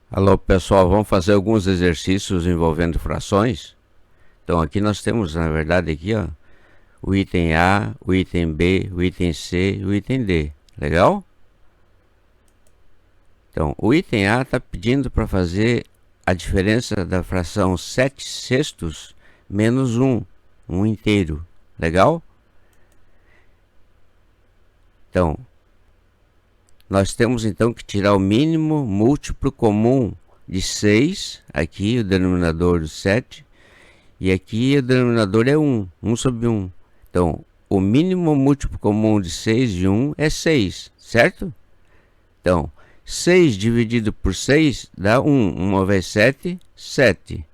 Alô pessoal, vamos fazer alguns exercícios envolvendo frações. Então aqui nós temos, na verdade, aqui ó, o item A, o item B, o item C e o item D. Legal? Então o item A está pedindo para fazer a diferença da fração 7 sextos menos um inteiro. Legal? Então nós temos então que tirar o mínimo múltiplo comum de 6, aqui o denominador do 7, e aqui o denominador é 1 sobre 1. Então, o mínimo múltiplo comum de 6 e 1 é 6, certo? Então, 6 dividido por 6 dá 1. 1 vezes 7, 7.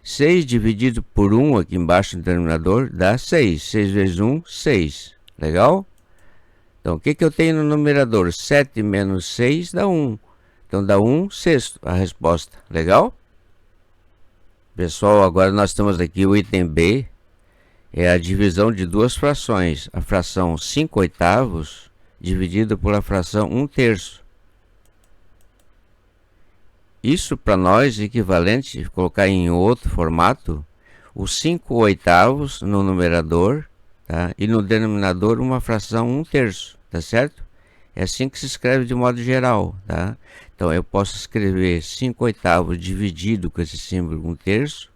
6 dividido por 1 aqui embaixo no denominador dá 6. 6 vezes 1, 6. Legal? Então, o que eu tenho no numerador? 7 menos 6 dá 1. Então, dá 1 sexto a resposta. Legal? Pessoal, agora nós temos aqui o item B. É a divisão de duas frações. A fração 5 oitavos dividido pela fração 1 terço. Isso para nós é equivalente, colocar em outro formato, os 5 oitavos no numerador, tá? E no denominador uma fração 1 terço, tá certo? É assim que se escreve de modo geral, tá? Então eu posso escrever 5 oitavos dividido com esse símbolo 1 terço,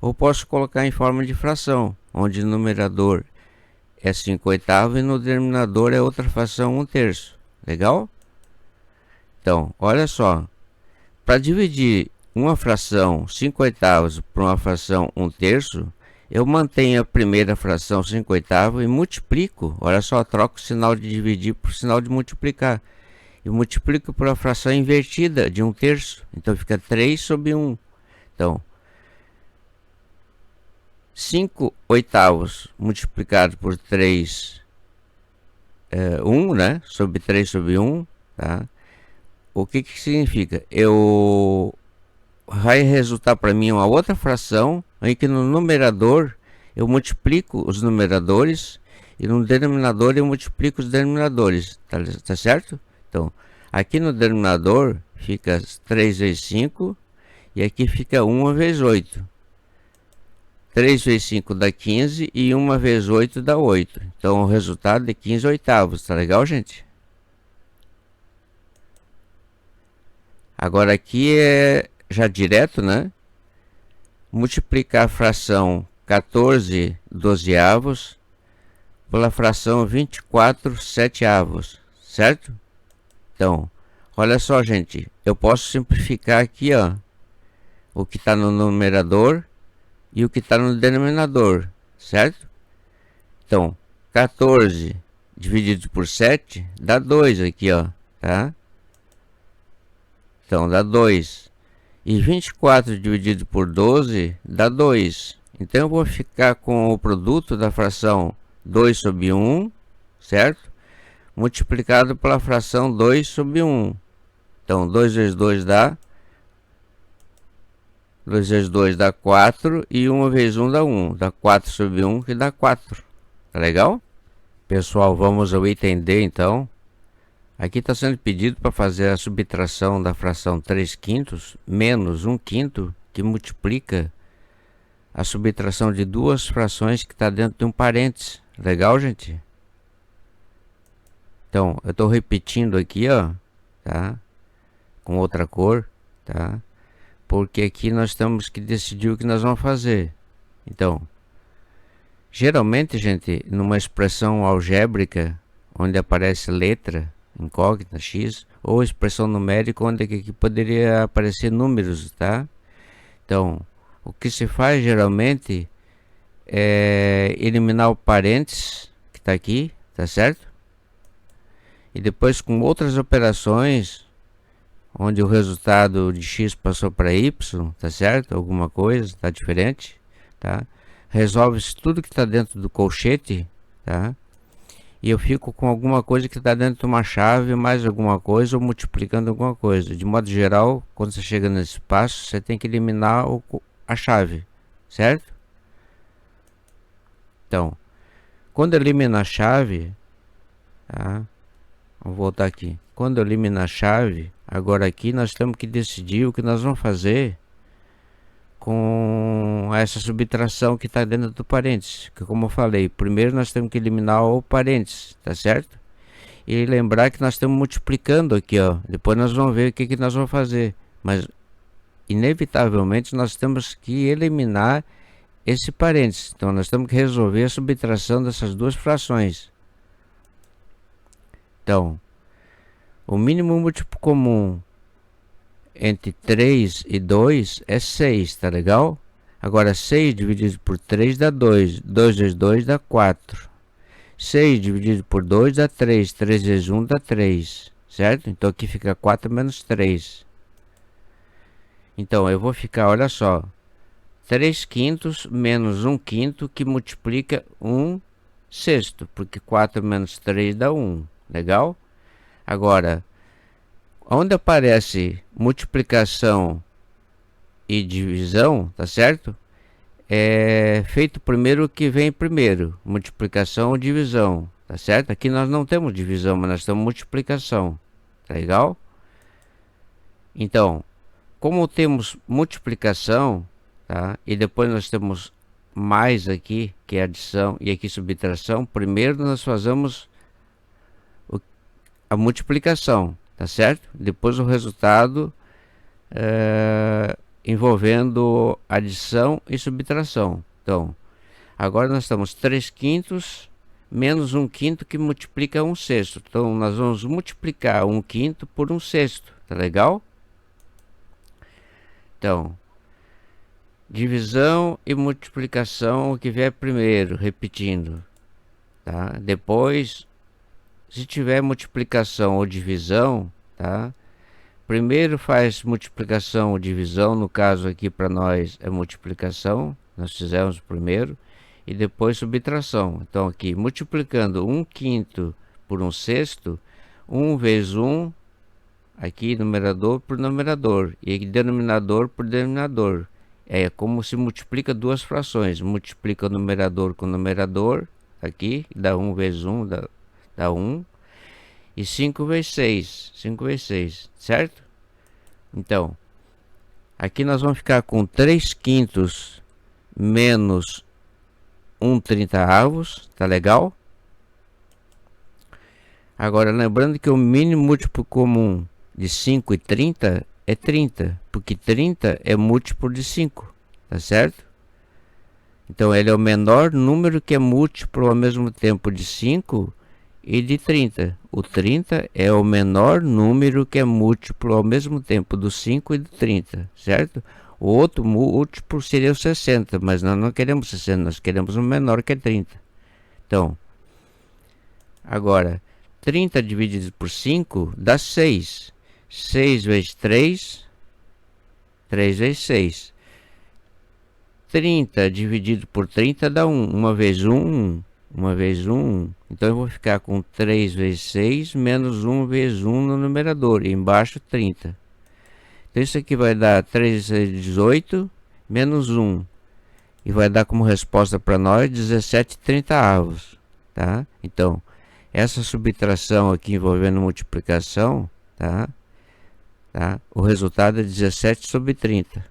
ou posso colocar em forma de fração, onde o numerador é 5 oitavos e no denominador é outra fração 1 terço. Legal? Então, olha só. Para dividir uma fração 5 oitavos por uma fração 1 terço, eu mantenho a primeira fração 5 oitavos e multiplico. Olha só, troco o sinal de dividir por sinal de multiplicar. E multiplico por uma fração invertida de 1 terço. Então fica 3 sobre 1. Então, 5 oitavos multiplicado por 3, 1, né? Sobre 3 sobre 1, tá? O que significa? Vai resultar para mim uma outra fração em que no numerador eu multiplico os numeradores e no denominador eu multiplico os denominadores, tá certo? Então, aqui no denominador fica 3 vezes 5 e aqui fica 1 vezes 8. 3 vezes 5 dá 15 e 1 vezes 8 dá 8. Então o resultado é 15 oitavos, tá legal, gente? Agora aqui é já direto, né? Multiplicar a fração 14 dozeavos pela fração 24 seteavos, certo? Então, olha só, gente, eu posso simplificar aqui, ó, o que está no numerador e o que está no denominador, certo? Então, 14 dividido por 7 dá 2 aqui, ó, tá? Então, dá 2. E 24 dividido por 12 dá 2. Então, eu vou ficar com o produto da fração 2 sobre 1, certo? Multiplicado pela fração 2 sobre 1. Então, 2 vezes 2 dá 2 vezes 2 dá 4 e 1 vezes 1 dá 1. Dá 4 sobre 1 que dá 4. Tá legal? Pessoal, vamos ao item D então. Aqui está sendo pedido para fazer a subtração da fração 3 quintos menos 1 quinto, que multiplica a subtração de duas frações que está dentro de um parênteses. Legal, gente? Então, eu estou repetindo aqui, ó, tá? Com outra cor, tá? Porque aqui nós temos que decidir o que nós vamos fazer. Então, geralmente, gente, numa expressão algébrica, onde aparece letra incógnita x, ou expressão numérica, onde aqui poderia aparecer números, tá? Então, o que se faz geralmente é eliminar o parênteses que está aqui, tá certo? E depois com outras operações, onde o resultado de x passou para y, tá certo? Alguma coisa tá diferente, tá? Resolve-se tudo que está dentro do colchete, tá? E eu fico com alguma coisa que está dentro de uma chave, mais alguma coisa, ou multiplicando alguma coisa. De modo geral, quando você chega nesse passo, você tem que eliminar a chave, certo? Então, quando eu elimino a chave, tá? Vou voltar aqui. Quando eu elimino a chave, Agora aqui nós temos que decidir o que nós vamos fazer com essa subtração que está dentro do parênteses. Que, como eu falei, primeiro nós temos que eliminar o parênteses, tá certo? E lembrar que nós estamos multiplicando aqui, ó. Depois nós vamos ver o que nós vamos fazer. Mas, inevitavelmente, nós temos que eliminar esse parênteses. Então, nós temos que resolver a subtração dessas duas frações. Então, o mínimo múltiplo comum entre 3 e 2 é 6, tá legal? Agora, 6 dividido por 3 dá 2. 2 vezes 2 dá 4. 6 dividido por 2 dá 3. 3 vezes 1 dá 3, certo? Então, aqui fica 4 menos 3. Então, eu vou ficar, olha só, 3 quintos menos 1 quinto, que multiplica 1 sexto, porque 4 menos 3 dá 1, legal? Agora, onde aparece multiplicação e divisão, tá certo? É feito primeiro o que vem primeiro, multiplicação ou divisão, tá certo? Aqui nós não temos divisão, mas nós temos multiplicação, tá legal? Então, como temos multiplicação, tá? E depois nós temos mais aqui, que é adição, e aqui subtração, primeiro nós fazemos a multiplicação, tá certo? Depois o resultado envolvendo adição e subtração. Então, agora nós estamos 3 quintos menos 1 quinto, que multiplica 1 sexto. Então, nós vamos multiplicar 1 quinto por 1 sexto, tá legal? Então, divisão e multiplicação, o que vier primeiro, repetindo, tá? Depois, se tiver multiplicação ou divisão, tá? Primeiro faz multiplicação ou divisão, no caso aqui para nós é multiplicação, nós fizemos primeiro, e depois subtração. Então aqui, multiplicando 1 quinto por 1 sexto, 1 vezes 1, aqui numerador por numerador, e denominador por denominador. É como se multiplica duas frações, multiplica o numerador com o numerador, aqui, dá 1 vezes 1, dá 1, e 5 vezes 6, 5 vezes 6, certo? Então, aqui nós vamos ficar com 3 quintos menos 1/30, tá legal? Agora, lembrando que o mínimo múltiplo comum de 5 e 30 é 30, porque 30 é múltiplo de 5, tá certo? Então, ele é o menor número que é múltiplo ao mesmo tempo de 5 e de 30. O 30 é o menor número que é múltiplo ao mesmo tempo do 5 e do 30, certo? O outro múltiplo seria o 60, mas nós não queremos 60, nós queremos um menor que é 30. Então, agora, 30 dividido por 5 dá 6. 6 vezes 3, 3 vezes 6. 30 dividido por 30 dá 1. 1 vezes 1, 1. 1 vezes 1, 1. Então eu vou ficar com 3 vezes 6 menos 1 vezes 1 no numerador. E embaixo 30. Então isso aqui vai dar 3 vezes 18 menos 1. E vai dar como resposta para nós 17/30. Tá? Então, essa subtração aqui envolvendo multiplicação, tá? O resultado é 17/30.